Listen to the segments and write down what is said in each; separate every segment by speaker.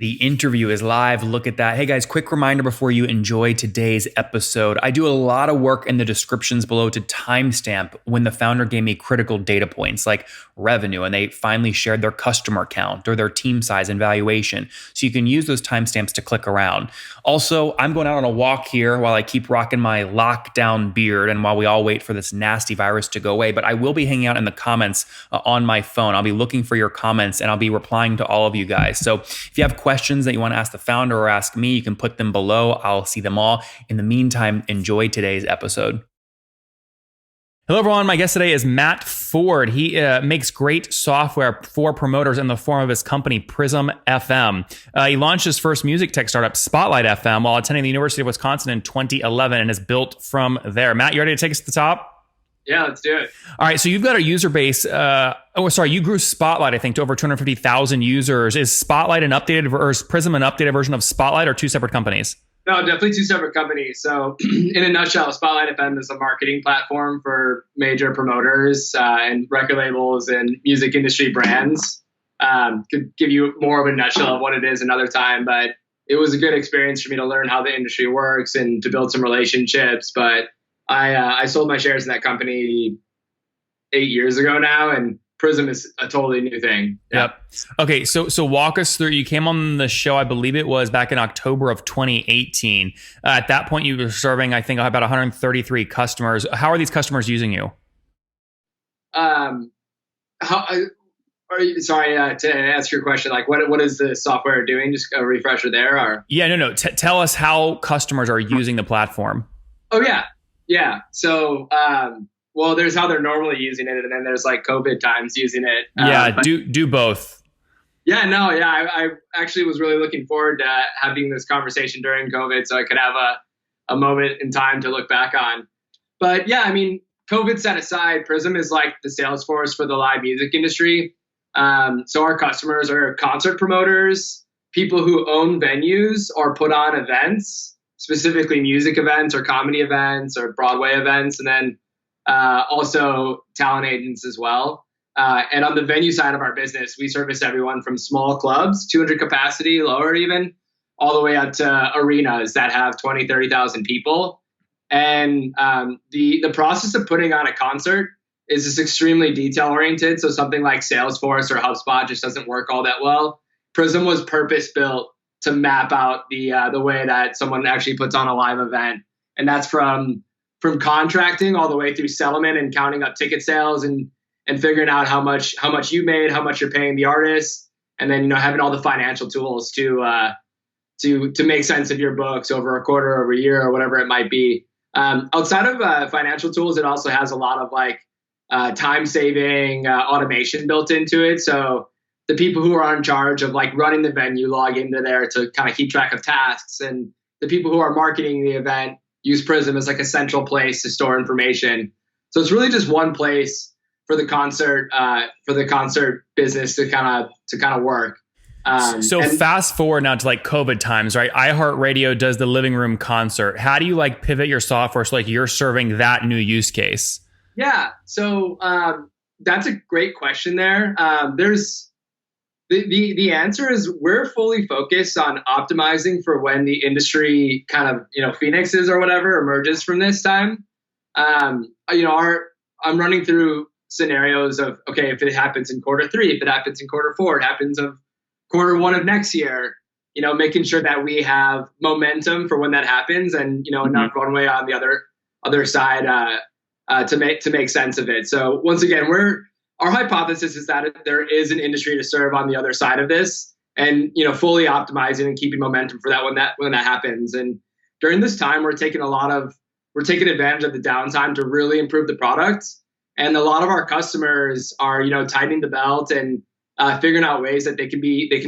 Speaker 1: The interview is live. Look at that. Hey guys, quick reminder before you enjoy today's episode. I do a lot of work in the descriptions below to timestamp when the founder gave me critical data points like revenue and they finally shared their customer count or their team size and valuation. So you can use those timestamps to click around. Also, I'm going out on a walk here while I keep rocking my lockdown beard and while we all wait for this nasty virus to go away. But I will be hanging out in the comments on my phone. I'll be looking for your comments and I'll be replying to all of you guys. So if you have questions that you want to ask the founder or ask me, you can put them below. I'll see them all. In the meantime, enjoy today's episode. Hello, everyone. My guest today is Matt Ford. He makes great software for promoters in the form of his company, Prism FM. He launched his first music tech startup, Spotlight FM, while attending the University of Wisconsin in 2011 and has built from there. Matt, you ready to take us to the top?
Speaker 2: Yeah, let's do it.
Speaker 1: All right. So you've got a user base. You grew Spotlight, I think, to over 250,000 users. Is Spotlight an updated or is Prism an updated version of Spotlight or two separate companies?
Speaker 2: No, definitely two separate companies. So in a nutshell, Spotlight FM is a marketing platform for major promoters and record labels and music industry brands. Could give you more of a nutshell of what it is another time, but it was a good experience for me to learn how the industry works and to build some relationships. But I sold my shares in that company 8 years ago now, and Prism is a totally new thing.
Speaker 1: Yep. Okay. So walk us through, you came on the show, I believe it was back in October of 2018. At that point you were serving, I think, about 133 customers. How are these customers using you?
Speaker 2: To ask your question, like what is the software doing? Just a refresher there or?
Speaker 1: Yeah, no. Tell us how customers are using the platform.
Speaker 2: Oh yeah. Yeah. So, well, there's how they're normally using it, and then there's like COVID times using it.
Speaker 1: Do both.
Speaker 2: Yeah, no, yeah. I actually was really looking forward to having this conversation during COVID, so I could have a moment in time to look back on. But yeah, I mean, COVID set aside, Prism is like the Salesforce for the live music industry. So our customers are concert promoters, people who own venues or put on events, specifically music events or comedy events or Broadway events, and then also talent agents as well. And on the venue side of our business, we service everyone from small clubs, 200 capacity, lower even, all the way up to arenas that have 20, 30,000 people. And the process of putting on a concert is just extremely detail oriented. So something like Salesforce or HubSpot just doesn't work all that well. Prism was purpose built to map out the way that someone actually puts on a live event. And that's from contracting all the way through settlement and counting up ticket sales and figuring out how much you made, how much you're paying the artist, and then having all the financial tools to make sense of your books over a quarter, over a year, or whatever it might be. Outside of financial tools, it also has a lot of like time saving automation built into it. So the people who are in charge of like running the venue log into there to kind of keep track of tasks, and the people who are marketing the event use Prism as like a central place to store information. So it's really just one place for the concert business to kind of work.
Speaker 1: Fast forward now to like COVID times, right? iHeartRadio does the living room concert. How do you like pivot your software so like you're serving that new use case?
Speaker 2: Yeah, so that's a great question there. There's the answer is we're fully focused on optimizing for when the industry kind of, phoenixes or whatever emerges from this time. I'm running through scenarios of, okay, if it happens in quarter 3, if it happens in quarter 4, it happens of quarter 1 of next year, making sure that we have momentum for when that happens and, enough runway on the other side to make sense of it. So once again, our hypothesis is that there is an industry to serve on the other side of this, and fully optimizing and keeping momentum for that when that happens. And during this time, we're taking advantage of the downtime to really improve the product. And a lot of our customers are tightening the belt and figuring out ways that they can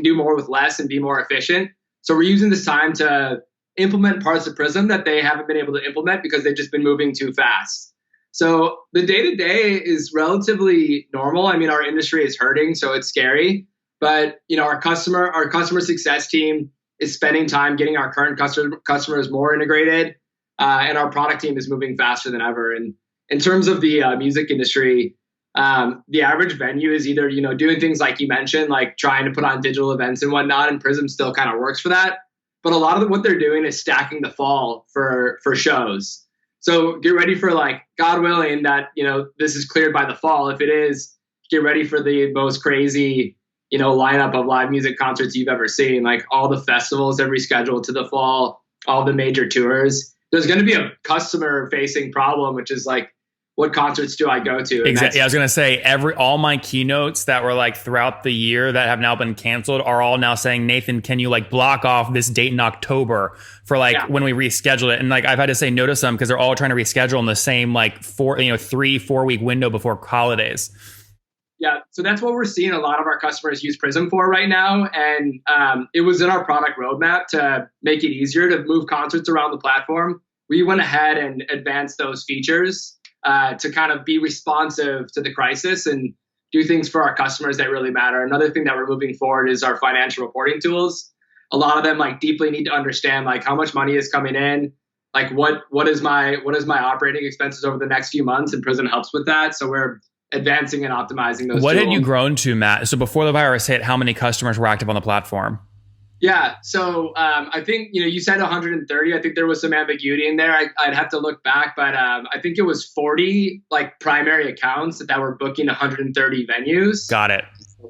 Speaker 2: do more with less and be more efficient. So we're using this time to implement parts of Prism that they haven't been able to implement because they've just been moving too fast. So the day-to-day is relatively normal. I mean, our industry is hurting, so it's scary. But our customer success team is spending time getting our current customers more integrated, and our product team is moving faster than ever. And in terms of the music industry, The average venue is either, doing things like you mentioned, like trying to put on digital events and whatnot, and Prism still kind of works for that. But a lot of what they're doing is stacking the fall for shows. So get ready for, like, God willing that, this is cleared by the fall. If it is, get ready for the most crazy, lineup of live music concerts you've ever seen. Like all the festivals that rescheduled to the fall, all the major tours. There's going to be a customer facing problem, which is like, what concerts do I go to?
Speaker 1: Exactly. I was going to say all my keynotes that were like throughout the year that have now been canceled are all now saying, Nathan, can you like block off this date in October for when we reschedule it? And like, I've had to say no to some because they're all trying to reschedule in the same like 3-4 week window before holidays.
Speaker 2: Yeah. So that's what we're seeing a lot of our customers use Prism for right now. And it was in our product roadmap to make it easier to move concerts around the platform. We went ahead and advanced those features to kind of be responsive to the crisis and do things for our customers that really matter. Another thing that we're moving forward is our financial reporting tools. A lot of them like deeply need to understand like how much money is coming in, like what is my operating expenses over the next few months, and Prism helps with that. So we're advancing and optimizing those
Speaker 1: What
Speaker 2: tools.
Speaker 1: had you grown to, Matt? So before the virus hit, how many customers were active on the platform?
Speaker 2: Yeah. So I think, you said 130. I think there was some ambiguity in there. I'd have to look back, but I think it was 40 like primary accounts that were booking 130 venues.
Speaker 1: Got it.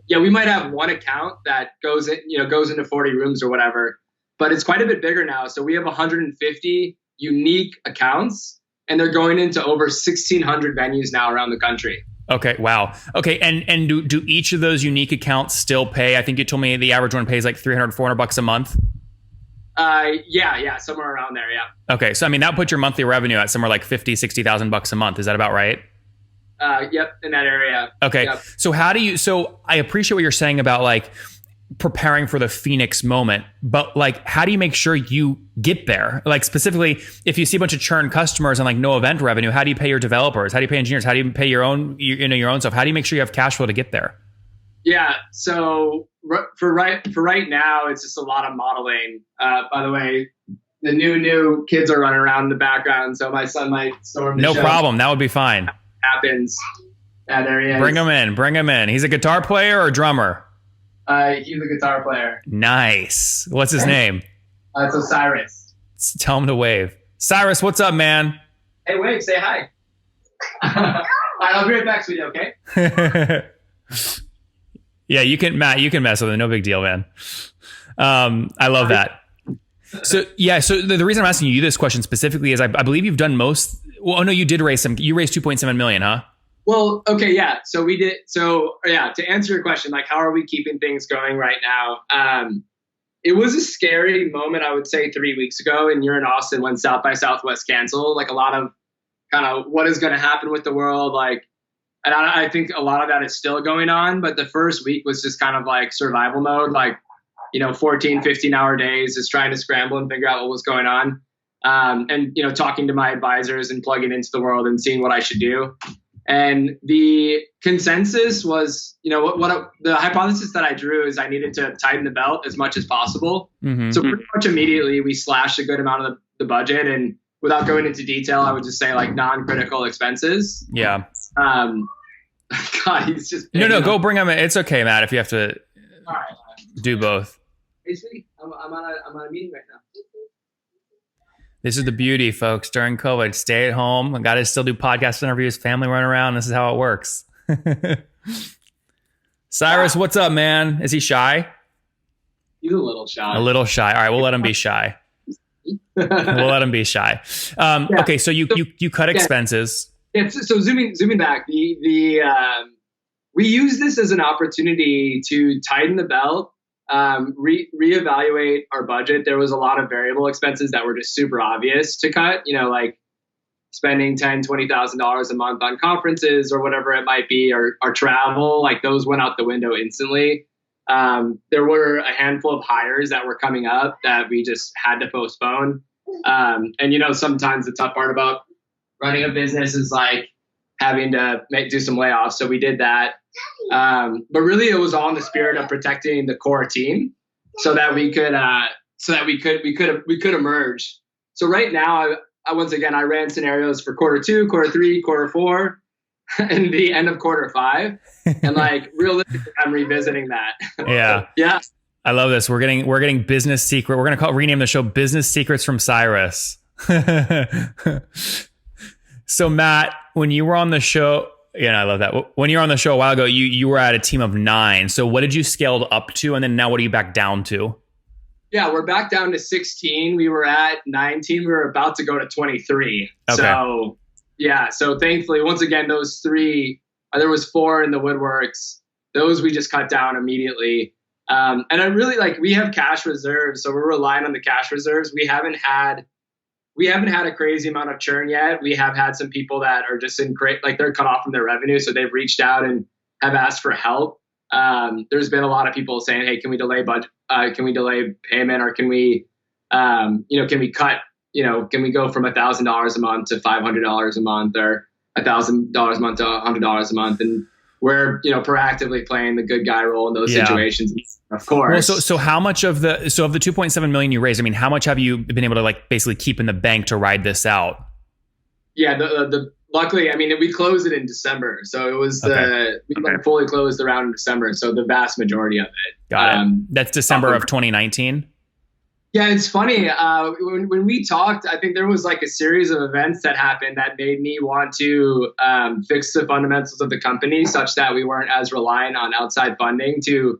Speaker 2: Yeah, we might have one account that goes into 40 rooms or whatever, but it's quite a bit bigger now. So we have 150 unique accounts, and they're going into over 1,600 venues now around the country.
Speaker 1: Okay. Wow. Okay. And do each of those unique accounts still pay? I think you told me the average one pays like $300-$400 a month.
Speaker 2: Yeah, somewhere around there. Yeah.
Speaker 1: Okay. So, I mean, that puts your monthly revenue at somewhere like $50,000-$60,000 a month. Is that about right?
Speaker 2: Yep. In that area.
Speaker 1: Okay.
Speaker 2: Yep.
Speaker 1: So I appreciate what you're saying about like preparing for the Phoenix moment, but like, how do you make sure you get there? Like specifically, if you see a bunch of churned customers and like no event revenue, how do you pay your developers? How do you pay engineers? How do you pay your own stuff? How do you make sure you have cash flow to get there?
Speaker 2: Yeah. So for right now, it's just a lot of modeling. By the way, the new kids are running around in the background, so my son might storm the
Speaker 1: show.
Speaker 2: No
Speaker 1: problem. That would be fine.
Speaker 2: Happens. There he is.
Speaker 1: Bring him in. He's a guitar player or drummer?
Speaker 2: He's a guitar player.
Speaker 1: Nice. What's his name?
Speaker 2: It's Osiris.
Speaker 1: Tell him to wave. Cyrus, what's up, man?
Speaker 2: Hey, wave. Say hi. I'll be right back, sweetie. Okay.
Speaker 1: Yeah, you can mess with him. No big deal, man. I love that. So the reason I'm asking you this question specifically is I believe you've done most. Well, oh no, you did raise you raised 2.7 million, huh?
Speaker 2: Well, okay, yeah. So we did. So yeah, to answer your question, like, how are we keeping things going right now? It was a scary moment, I would say, 3 weeks ago, and you're in Austin when South by Southwest canceled. Like a lot of kind of what is going to happen with the world, like, and I think a lot of that is still going on. But the first week was just kind of like survival mode, like 14, 15-hour days, just trying to scramble and figure out what was going on, and talking to my advisors and plugging into the world and seeing what I should do. And the consensus was, the hypothesis that I drew is I needed to tighten the belt as much as possible. Mm-hmm. So pretty much immediately we slashed a good amount of the budget. And without going into detail, I would just say like non-critical expenses.
Speaker 1: Yeah.
Speaker 2: God, he's just
Speaker 1: no. Go bring him in. It's okay, Matt. If you have to do both.
Speaker 2: Hey, sweetie, I'm on a meeting right now.
Speaker 1: This is the beauty, folks. During COVID, stay at home. I got to still do podcast interviews, family run around. This is how it works. Cyrus, what's up, man? Is he shy?
Speaker 2: He's a little shy.
Speaker 1: A little shy. All right, we'll let him be shy. Okay, so you cut expenses.
Speaker 2: Yeah. So zooming back, we use this as an opportunity to tighten the belt. Reevaluate our budget. There was a lot of variable expenses that were just super obvious to cut, like spending $10,000, $20,000 a month on conferences or whatever it might be, or travel, like those went out the window instantly. There were a handful of hires that were coming up that we just had to postpone. And sometimes the tough part about running a business is like having to do some layoffs. So we did that. But really it was all in the spirit of protecting the core team so that we could emerge. So right now, I once again, I ran scenarios for quarter 2, quarter 3, quarter 4. in the end of quarter 5. And like realistically, I'm revisiting that.
Speaker 1: Yeah.
Speaker 2: Yeah.
Speaker 1: I love this. We're getting business secret. We're going to rename the show Business Secrets from Cyrus. So Matt, when you were on the show, I love that. When you were on the show a while ago, you were at a team of 9. So what did you scale up to? And then now what are you back down to?
Speaker 2: Yeah, we're back down to 16. We were at 19. We were about to go to 23.
Speaker 1: Okay.
Speaker 2: So yeah. So thankfully, once again, those 3, there was 4 in the woodworks. Those we just cut down immediately. And I really we have cash reserves. So we're relying on the cash reserves. We haven't had a crazy amount of churn yet. We have had some people that are just in great, they're cut off from their revenue. So they've reached out and have asked for help. There's been a lot of people saying, hey, can we delay budget? Can we delay payment, or can we, can we cut, can we go from $1,000 a month to $500 a month, or $1,000 a month to $100 a month? And we're, proactively playing the good guy role in those situations, of course.
Speaker 1: Well, so how much of the 2.7 million you raised, I mean, how much have you been able to basically keep in the bank to ride this out?
Speaker 2: Yeah, luckily, I mean, we closed it in December, so it was we fully closed around in December, so the vast majority of it.
Speaker 1: Got it. That's December of 2019.
Speaker 2: Yeah, it's funny. When we talked, I think there was a series of events that happened that made me want to fix the fundamentals of the company, such that we weren't as reliant on outside funding to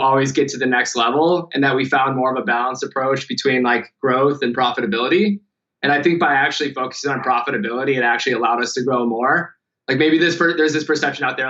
Speaker 2: always get to the next level, and that we found more of a balanced approach between growth and profitability. And I think by actually focusing on profitability, it actually allowed us to grow more. Maybe there's this perception out there,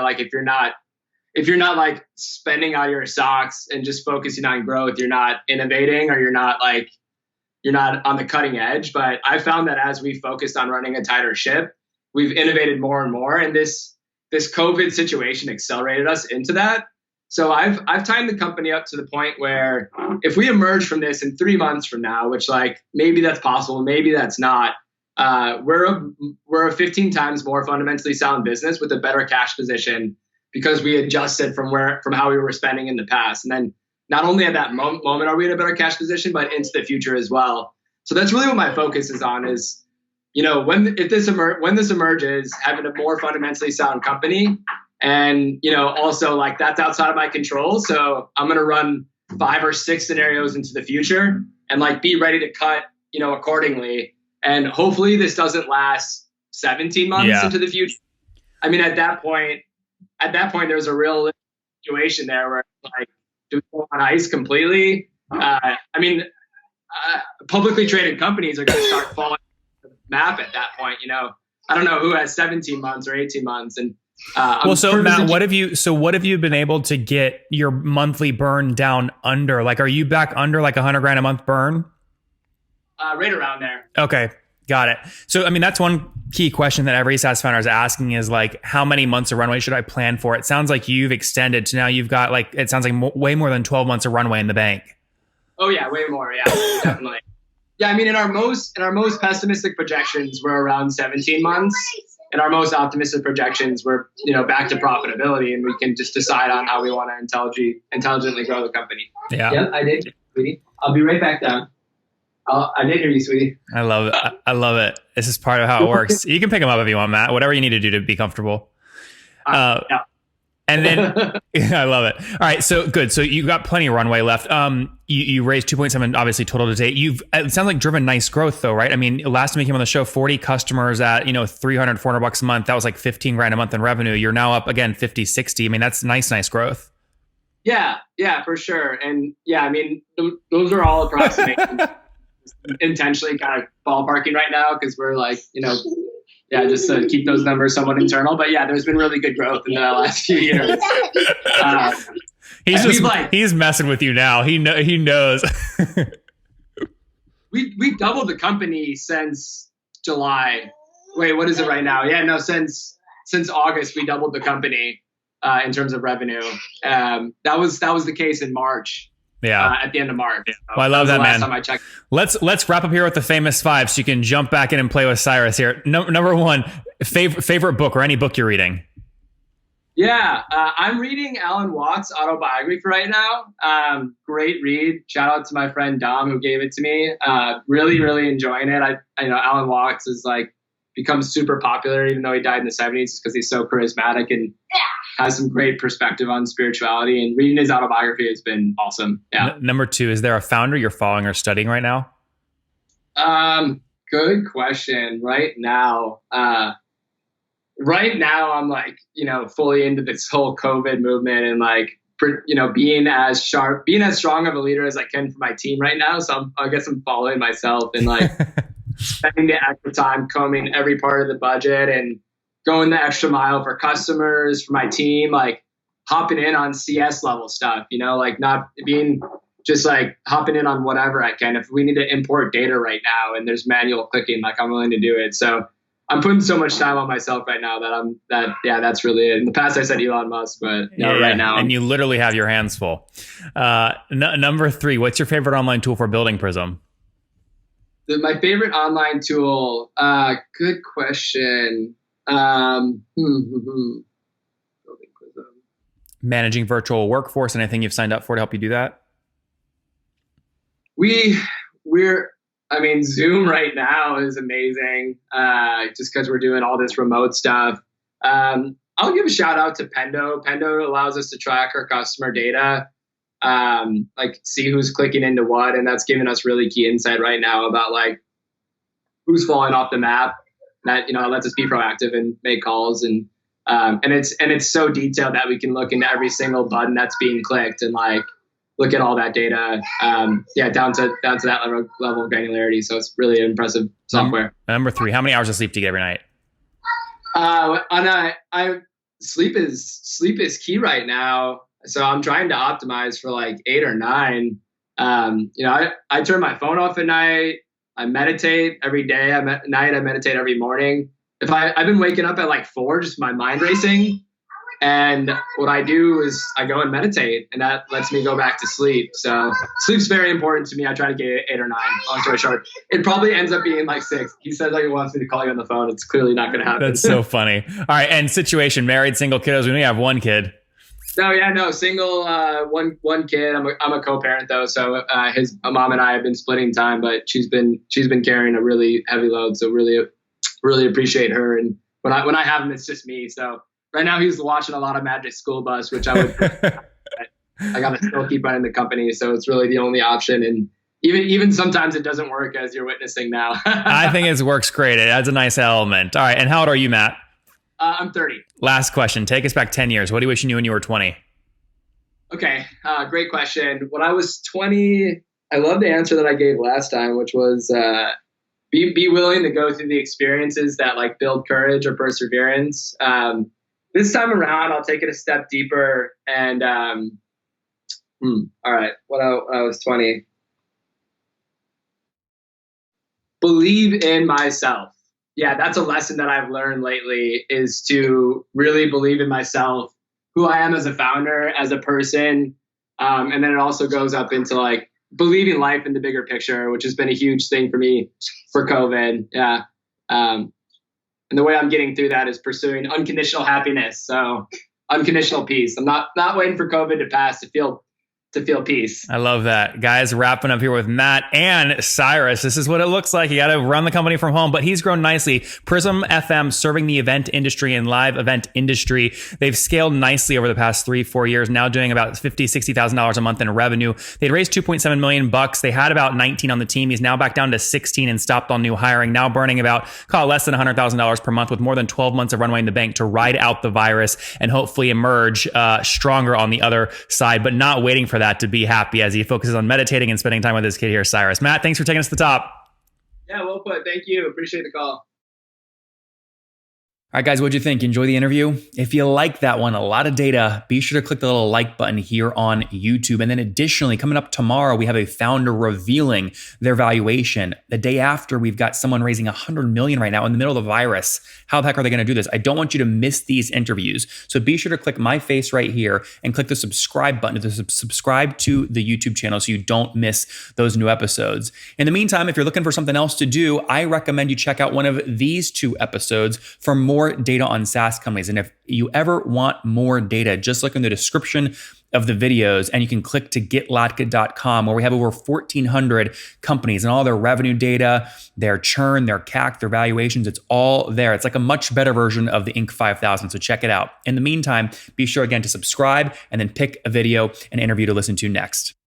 Speaker 2: if you're not spending out your socks and just focusing on growth, you're not innovating, or you're not on the cutting edge. But I found that as we focused on running a tighter ship, we've innovated more and more. And this COVID situation accelerated us into that. So I've timed the company up to the point where if we emerge from this in 3 months from now, which maybe that's possible, maybe that's not, we're a 15 times more fundamentally sound business with a better cash position, because we adjusted from how we were spending in the past. And then not only at that moment are we in a better cash position, but into the future as well. So that's really what my focus is on, is, when this emerges, having a more fundamentally sound company. And, also that's outside of my control. So I'm going to run 5 or 6 scenarios into the future and be ready to cut, accordingly. And hopefully this doesn't last 17 months into the future. I mean, at that point, there's a real situation there where do we go on ice completely? Publicly traded companies are going to start falling off the map at that point. I don't know who has 17 months or 18 months. And
Speaker 1: so Matt, what have you been able to get your monthly burn down under? Are you back under $100,000 a month burn?
Speaker 2: Right around there.
Speaker 1: Okay. Got it. So, I mean, that's one key question that every SaaS founder is asking is how many months of runway should I plan for? It sounds like you've extended to now you've got it sounds like way more than 12 months of runway in the bank.
Speaker 2: Oh yeah, way more. Yeah, definitely. Yeah. I mean, in our most pessimistic projections, we're around 17 months. In our most optimistic projections, we're, back to profitability, and we can just decide on how we want to intelligently grow the company.
Speaker 1: Yeah.
Speaker 2: Yep, I did, sweetie. I'll be right back down. I did hear you, sweetie.
Speaker 1: I love it. I love it. This is part of how it works. You can pick them up if you want, Matt. Whatever you need to do to be comfortable.
Speaker 2: Yeah.
Speaker 1: And then I love it. All right, so good. So you got plenty of runway left. You raised 2.7, obviously total to date. It sounds like driven nice growth though, right? I mean, last time you came on the show, 40 customers at $300-$400 a month. That was $15,000 a month in revenue. You're now up again 50, 60. I mean, that's nice growth.
Speaker 2: Yeah, for sure. And yeah, I mean, those are all approximations. Intentionally kind of ballparking right now because we're just to keep those numbers somewhat internal. But yeah, there's been really good growth in the last few years.
Speaker 1: He's messing with you now. He knows.
Speaker 2: we doubled the company since July. Wait, what is it right now? Yeah, no, since August we doubled the company in terms of revenue. That was the case in March.
Speaker 1: Yeah,
Speaker 2: at the end of March.
Speaker 1: Well, I love that, man.
Speaker 2: Time I checked.
Speaker 1: Let's wrap up here with the famous 5, so you can jump back in and play with Cyrus here. Number 1, favorite book or any book you're reading.
Speaker 2: Yeah, I'm reading Alan Watts' autobiography right now. Great read. Shout out to my friend Dom who gave it to me. Really, really enjoying it. I know Alan Watts is become super popular, even though he died in the 70s, because he's so charismatic and has some great perspective on spirituality. And reading his autobiography has been awesome. Yeah.
Speaker 1: Number two, is there a founder you're following or studying right now?
Speaker 2: Good question. Right now, I'm like, fully into this whole COVID movement and like, being as strong of a leader as I can for my team right now. So I guess I'm following myself and like spending the extra time combing every part of the budget and going the extra mile for customers, for my team, like hopping in on CS level stuff, like not being just like hopping in on whatever I can. If we need to import data right now and there's manual clicking, like I'm willing to do it. So I'm putting so much time on myself right now that's really it. In the past I said Elon Musk, but right now.
Speaker 1: And you literally have your hands full. Number three, what's your favorite online tool for building Prism?
Speaker 2: My favorite online tool, good question. Building Prism.
Speaker 1: Managing virtual workforce, anything you've signed up for to help you do that?
Speaker 2: Zoom right now is amazing, just because we're doing all this remote stuff. I'll give a shout out to Pendo. Pendo allows us to track our customer data, like see who's clicking into what, and that's giving us really key insight right now about like who's falling off the map. That lets us be proactive and make calls, and it's so detailed that we can look into every single button that's being clicked and like look at all that data, down to that level of granularity. So it's really impressive software.
Speaker 1: Number three, how many hours of sleep do you get every
Speaker 2: night? Sleep is key right now. So I'm trying to optimize for like 8 or 9. I turn my phone off at night. I meditate every day. I meditate every morning. I've been waking up at like 4, just my mind racing. And what I do is I go and meditate, and that lets me go back to sleep. So sleep's very important to me. I try to get 8 or 9. Long story short, it probably ends up being like 6. He says like he wants me to call you on the phone. It's clearly not going to happen.
Speaker 1: That's so funny. All right, and situation: married, single, kiddos. We only have one kid.
Speaker 2: No, single, one kid. I'm a co-parent though, so his mom and I have been splitting time, but she's been carrying a really heavy load. So really appreciate her. And when I have him, it's just me. So. Right now, he's watching a lot of Magic School Bus, which I got to still keep running the company. So it's really the only option. And even sometimes it doesn't work, as you're witnessing now.
Speaker 1: I think it works great. It adds a nice element. All right. And how old are you, Matt?
Speaker 2: I'm 30.
Speaker 1: Last question. Take us back 10 years. What do you wish you knew when you were 20?
Speaker 2: Okay. Great question. When I was 20, I love the answer that I gave last time, which was be willing to go through the experiences that like build courage or perseverance. This time around, I'll take it a step deeper and, all right, when I was 20, believe in myself. Yeah, that's a lesson that I've learned lately, is to really believe in myself, who I am as a founder, as a person. And then it also goes up into like believing life in the bigger picture, which has been a huge thing for me for COVID. Yeah. And the way I'm getting through that is pursuing unconditional happiness. So unconditional peace. I'm not waiting for COVID to pass to feel peace.
Speaker 1: I love that. Guys, wrapping up here with Matt and Cyrus. This is what it looks like. You got to run the company from home, but he's grown nicely. Prism FM serving the event industry and live event industry. They've scaled nicely over the past 3-4 years, now doing about $50,000-$60,000 a month in revenue. They'd raised $2.7 million. They had about 19 on the team. He's now back down to 16 and stopped on new hiring, now burning about, call it less than $100,000 per month with more than 12 months of runway in the bank to ride out the virus and hopefully emerge stronger on the other side, but not waiting for that to be happy as he focuses on meditating and spending time with his kid here, Cyrus. Matt, thanks for taking us to the top.
Speaker 2: Yeah, well put. Thank you. Appreciate the call.
Speaker 1: All right, guys, what'd you think? Enjoy the interview? If you like that one, a lot of data, be sure to click the little like button here on YouTube. And then additionally, coming up tomorrow, we have a founder revealing their valuation. The day after, we've got someone raising $100 million right now in the middle of the virus. How the heck are they going to do this? I don't want you to miss these interviews. So be sure to click my face right here and click the subscribe button to subscribe to the YouTube channel so you don't miss those new episodes. In the meantime, if you're looking for something else to do, I recommend you check out one of these 2 episodes for more more data on SaaS companies. And if you ever want more data, just look in the description of the videos and you can click to getlatka.com, where we have over 1,400 companies and all their revenue data, their churn, their CAC, their valuations. It's all there. It's like a much better version of the Inc. 5000. So check it out. In the meantime, be sure again to subscribe and then pick a video and interview to listen to next.